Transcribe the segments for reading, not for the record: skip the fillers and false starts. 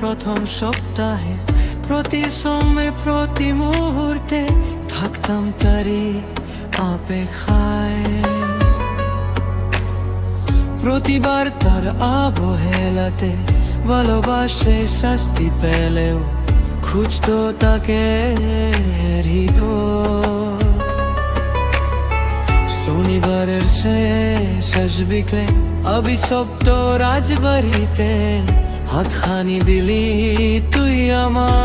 প্রথম সপ্তাহে, প্রতি সময় প্রতি মুহূর্তে থাকতাম তারি অপেক্ষায়। প্রতিবার তার অবহেলাতে ভালোবাসে শাস্তি পেলেও খুঁজতো তাকে হৃদয়। শনিবারের শেষ বিকেলে অভিশপ্ত রাজবাড়িতে হাতখানি দিলি তুই আমার।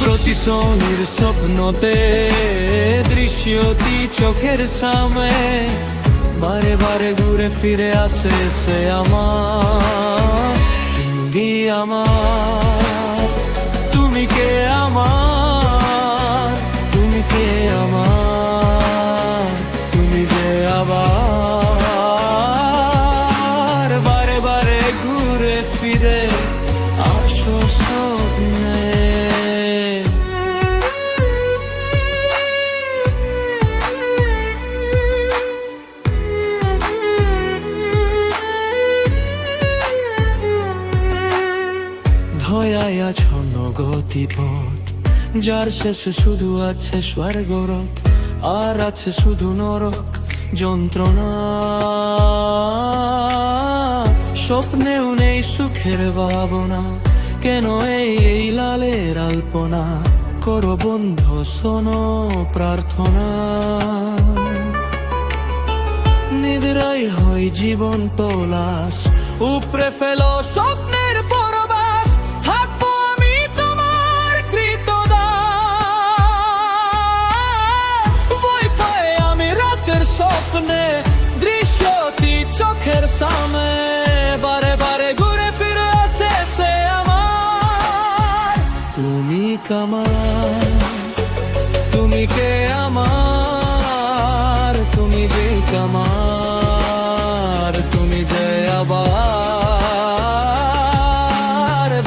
প্রতি শনির স্বপ্নতে দৃশ্যটি চোখের সামনে, বারে বারে ঘুরে ফিরে আসে সে আমার। তুমি আমার, তুমি কে আমার, তুমি কে আমার, তুমি যে আবার বারে বারে ঘুরে ফিরে আসো স্বপ্নে। ধয়ায় আছন্ন গতিপথ, যার শেষে শুধু আছে স্বর্গরথ, আর আছে শুধু নরক যন্ত্রণা। স্বপ্নেও নেই সুখের ভাবনা, কেন এই লালের আলপনা? করো বন্ধ শোনো প্রার্থনা। নিদ্রাই হয় জীবন তলাশ, উপরে ফেলো স্বপ্নের পরবাস, থাকবো আমি তোমার কৃতদাস। ভয় পাই আমি রাতের স্বপ্নে, দৃশ্যটি চোখের সামনে, বারে বারে ঘুরে ফিরে আসে সে আমার। তুমি কামার, তুমি কে আমার, তুমি যে কামার, তুমি যে আবার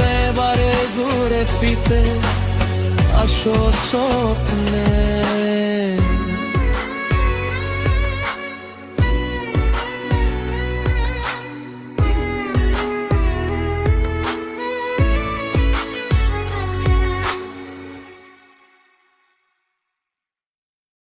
বেবারে ঘুরে ফিরে আসো স্বপ্নে।